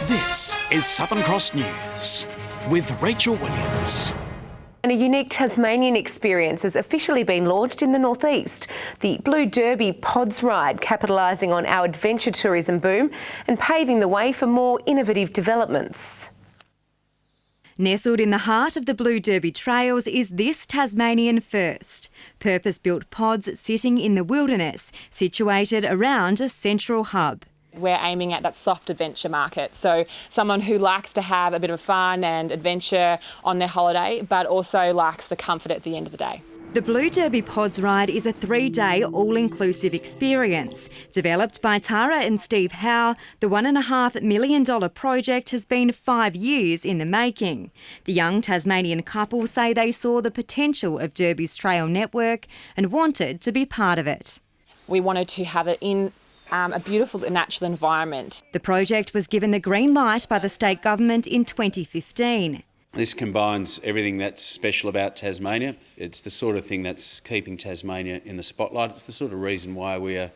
This is Southern Cross News with Rachel Williams. And a unique Tasmanian experience has officially been launched in the northeast. The Blue Derby Pods ride, capitalising on our adventure tourism boom and paving the way for more innovative developments. Nestled in the heart of the Blue Derby trails is this Tasmanian first. Purpose-built pods sitting in the wilderness, situated around a central hub. We're aiming at that soft adventure market, so someone who likes to have a bit of fun and adventure on their holiday, but also likes the comfort at the end of the day. The Blue Derby Pods ride is a 3-day all-inclusive experience. Developed by Tara and Steve Howe, the $1.5 million project has been 5 years in the making. The young Tasmanian couple say they saw the potential of Derby's trail network and wanted to be part of it. We wanted to have it in a beautiful natural environment. The project was given the green light by the state government in 2015. This combines everything that's special about Tasmania. It's the sort of thing that's keeping Tasmania in the spotlight. It's the sort of reason why we are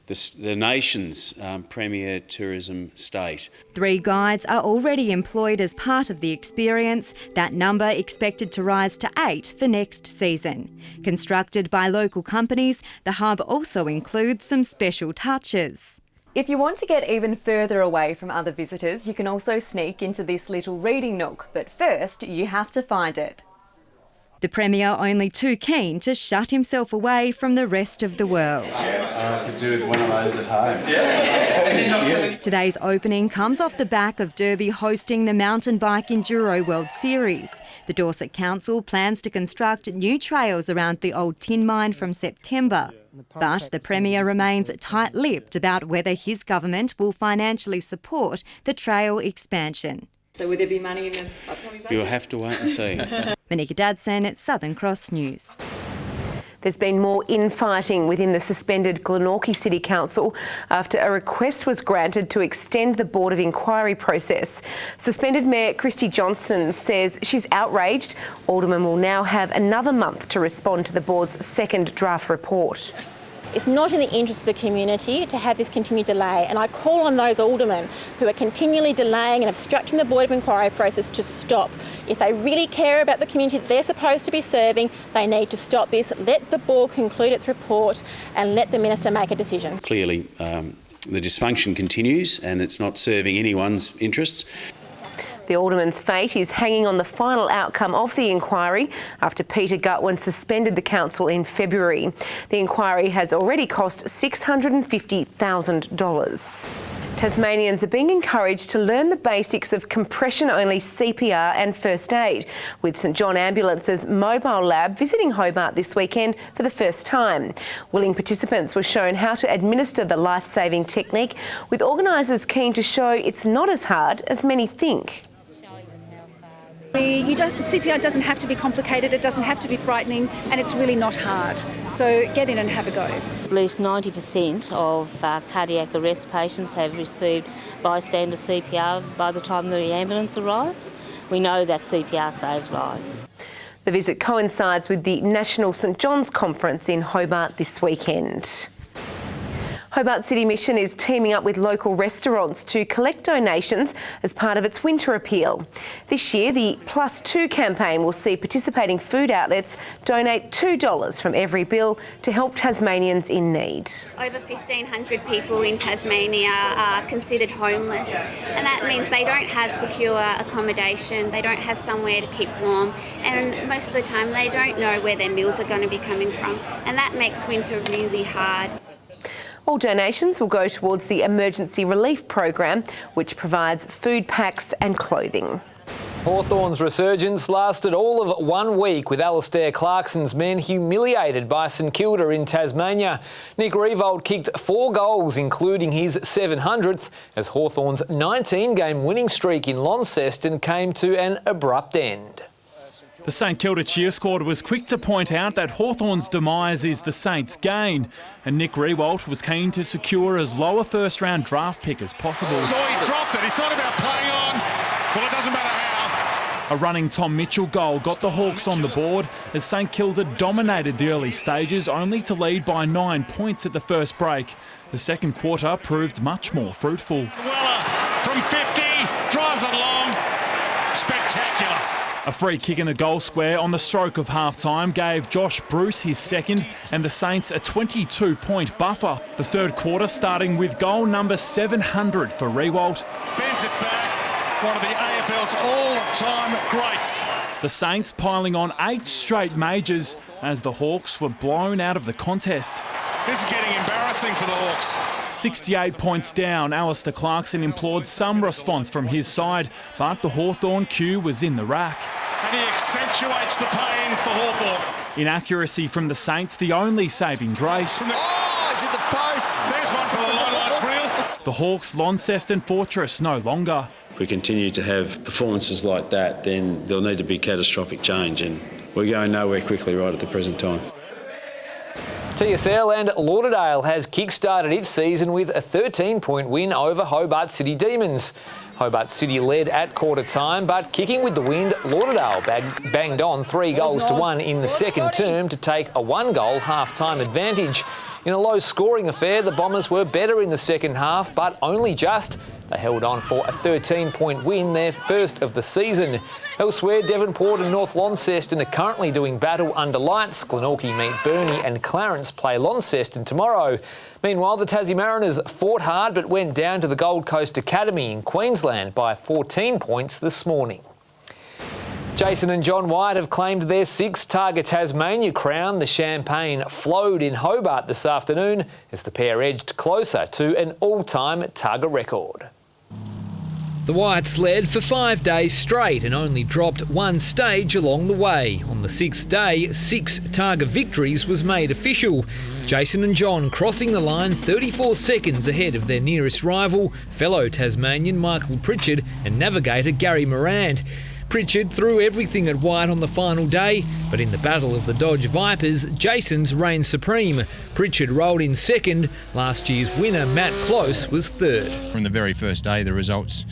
the nation's premier tourism state. 3 guides are already employed as part of the experience, that number expected to rise to 8 for next season. Constructed by local companies, the hub also includes some special touches. If you want to get even further away from other visitors, you can also sneak into this little reading nook, but first you have to find it. The Premier only too keen to shut himself away from the rest of the world. I could do one of those at home. Today's opening comes off the back of Derby hosting the Mountain Bike Enduro World Series. The Dorset Council plans to construct new trails around the old tin mine from September. But the Premier remains tight-lipped about whether his government will financially support the trail expansion. So will there be money in the upcoming budget? You'll have to wait and see. Monika Dadson at Southern Cross News. There's been more infighting within the suspended Glenorchy City Council after a request was granted to extend the Board of Inquiry process. Suspended Mayor Christy Johnston says she's outraged. Aldermen will now have another month to respond to the board's second draft report. It's not in the interest of the community to have this continued delay, and I call on those aldermen who are continually delaying and obstructing the Board of Inquiry process to stop. If they really care about the community that they're supposed to be serving, they need to stop this, let the board conclude its report and let the Minister make a decision. Clearly, the dysfunction continues and it's not serving anyone's interests. The Alderman's fate is hanging on the final outcome of the inquiry after Peter Gutwin suspended the council in February. The inquiry has already cost $650,000. Tasmanians are being encouraged to learn the basics of compression-only CPR and first aid, with St John Ambulance's mobile lab visiting Hobart this weekend for the first time. Willing participants were shown how to administer the life-saving technique, with organisers keen to show it's not as hard as many think. CPR doesn't have to be complicated, it doesn't have to be frightening, and it's really not hard. So get in and have a go. At least 90% of cardiac arrest patients have received bystander CPR by the time the ambulance arrives. We know that CPR saves lives. The visit coincides with the National St John's Conference in Hobart this weekend. Hobart City Mission is teaming up with local restaurants to collect donations as part of its winter appeal. This year, the +2 campaign will see participating food outlets donate $2 from every bill to help Tasmanians in need. Over 1,500 people in Tasmania are considered homeless, and that means they don't have secure accommodation, they don't have somewhere to keep warm, and most of the time they don't know where their meals are going to be coming from, and that makes winter really hard. All donations will go towards the Emergency Relief Program, which provides food packs and clothing. Hawthorn's resurgence lasted all of 1 week, with Alistair Clarkson's men humiliated by St Kilda in Tasmania. Nick Riewoldt kicked 4 goals, including his 700th, as Hawthorn's 19-game winning streak in Launceston came to an abrupt end. The St Kilda cheer squad was quick to point out that Hawthorn's demise is the Saints' gain, and Nick Riewoldt was keen to secure as low a first-round draft pick as possible. Oh, he dropped it. He thought about playing on. Well, it doesn't matter how. A running Tom Mitchell goal got the Hawks on the board as St Kilda dominated the early stages, only to lead by 9 points at the first break. The second quarter proved much more fruitful. Weller from 50, drives it long. Spectacular. A free kick in the goal square on the stroke of half-time gave Josh Bruce his second and the Saints a 22-point buffer. The third quarter starting with goal number 700 for Riewoldt. Bends it back, one of the AFL's all-time greats. The Saints piling on 8 straight majors as the Hawks were blown out of the contest. This is getting embarrassing for the Hawks. 68 points down, Alistair Clarkson implored some response from his side, but the Hawthorn Q was in the rack. And he accentuates the pain for Hawthorn. Inaccuracy from the Saints, the only saving grace. Oh, it's at the post. There's one for the lowlights reel. The Hawks' Launceston fortress no longer. If we continue to have performances like that, then there'll need to be catastrophic change, and we're going nowhere quickly right at the present time. TSL and Lauderdale has kick-started its season with a 13-point win over Hobart City Demons. Hobart City led at quarter time, but kicking with the wind, Lauderdale banged on 3 goals to 1 in the second term to take a 1-goal half-time advantage. In a low-scoring affair, the Bombers were better in the second half, but only just. They held on for a 13-point win, their first of the season. Elsewhere, Devonport and North Launceston are currently doing battle under lights. Glenorchy meet Burnie and Clarence play Launceston tomorrow. Meanwhile, the Tassie Mariners fought hard but went down to the Gold Coast Academy in Queensland by 14 points this morning. Jason and John White have claimed their 6th Targa Tasmania crown. The champagne flowed in Hobart this afternoon as the pair edged closer to an all-time Targa record. The Whites led for 5 days straight and only dropped 1 stage along the way. On the 6th day, 6 Targa victories was made official. Jason and John crossing the line 34 seconds ahead of their nearest rival, fellow Tasmanian Michael Pritchard and navigator Gary Morand. Pritchard threw everything at White on the final day, but in the battle of the Dodge Vipers, Jason's reigned supreme. Pritchard rolled in second. Last year's winner, Matt Close, was third. From the very first day, the results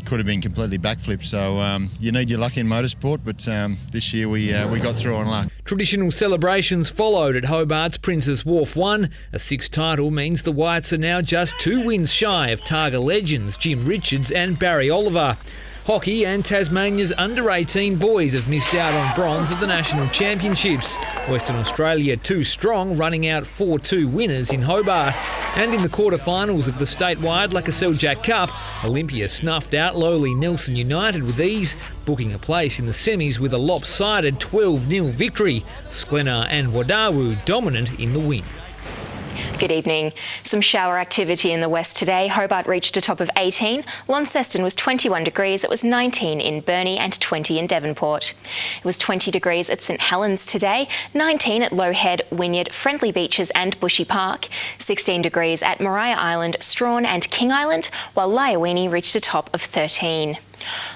could have been completely backflipped, so you need your luck in motorsport, but this year we got through on luck. Traditional celebrations followed at Hobart's Prince's Wharf 1. A 6th title means the Whites are now just 2 wins shy of Targa legends Jim Richards and Barry Oliver. Hockey and Tasmania's under-18 boys have missed out on bronze at the National Championships. Western Australia 2 strong, running out 4-2 winners in Hobart. And in the quarter-finals of the statewide Lacaselle Jack Cup, Olympia snuffed out lowly Nelson United with ease, booking a place in the semis with a lopsided 12-0 victory. Sklenar and Wadawu dominant in the win. Good evening. Some shower activity in the west today. Hobart reached a top of 18. Launceston was 21 degrees. It was 19 in Burnie and 20 in Devonport. It was 20 degrees at St Helens today, 19 at Lowhead, Wynyard, Friendly Beaches and Bushy Park, 16 degrees at Maria Island, Strawn and King Island, while Lyowini reached a top of 13.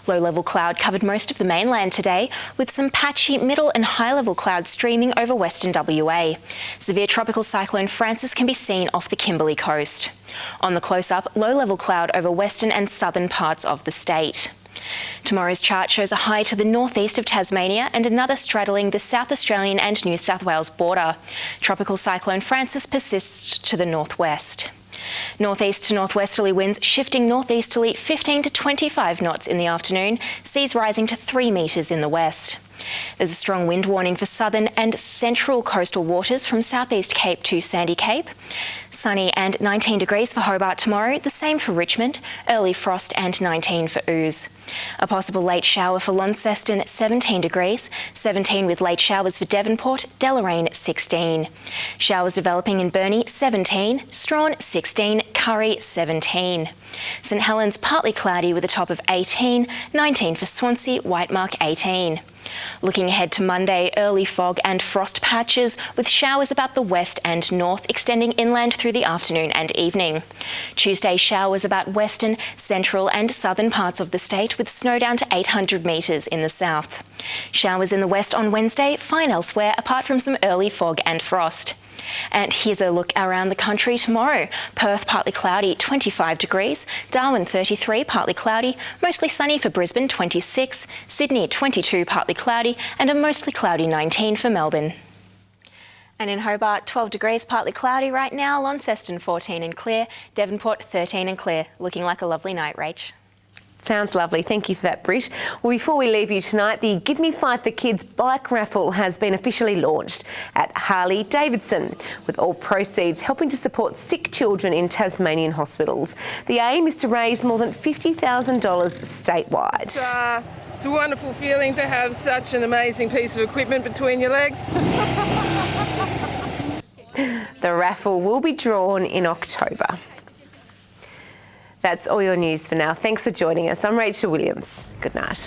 Low-level cloud covered most of the mainland today, with some patchy middle and high-level clouds streaming over western WA. Severe tropical cyclone Francis can be seen off the Kimberley coast. On the close-up, low-level cloud over western and southern parts of the state. Tomorrow's chart shows a high to the northeast of Tasmania and another straddling the South Australian and New South Wales border. Tropical cyclone Francis persists to the northwest. Northeast to northwesterly winds shifting northeasterly 15 to 25 knots in the afternoon, seas rising to 3 metres in the west. There's a strong wind warning for southern and central coastal waters from Southeast Cape to Sandy Cape. Sunny and 19 degrees for Hobart tomorrow, the same for Richmond, early frost and 19 for Ooze. A possible late shower for Launceston, 17 degrees, 17 with late showers for Devonport, Deloraine 16. Showers developing in Burnie 17, Strawn 16, Curry 17. St Helens partly cloudy with a top of 18, 19 for Swansea, Whitemark 18. Looking ahead to Monday, early fog and frost patches with showers about the west and north extending inland through the afternoon and evening. Tuesday, showers about western, central and southern parts of the state with snow down to 800 metres in the south. Showers in the west on Wednesday, fine elsewhere apart from some early fog and frost. And here's a look around the country tomorrow. Perth partly cloudy, 25 degrees. Darwin 33, partly cloudy. Mostly sunny for Brisbane, 26. Sydney 22, partly cloudy. And a mostly cloudy 19 for Melbourne. And in Hobart, 12 degrees, partly cloudy right now. Launceston 14 and clear. Devonport 13 and clear. Looking like a lovely night, Rach. Sounds lovely. Thank you for that, Britt. Well, before we leave you tonight, the Give Me 5 for Kids bike raffle has been officially launched at Harley Davidson, with all proceeds helping to support sick children in Tasmanian hospitals. The aim is to raise more than $50,000 statewide. It's a wonderful feeling to have such an amazing piece of equipment between your legs. The raffle will be drawn in October. That's all your news for now. Thanks for joining us. I'm Rachel Williams. Good night.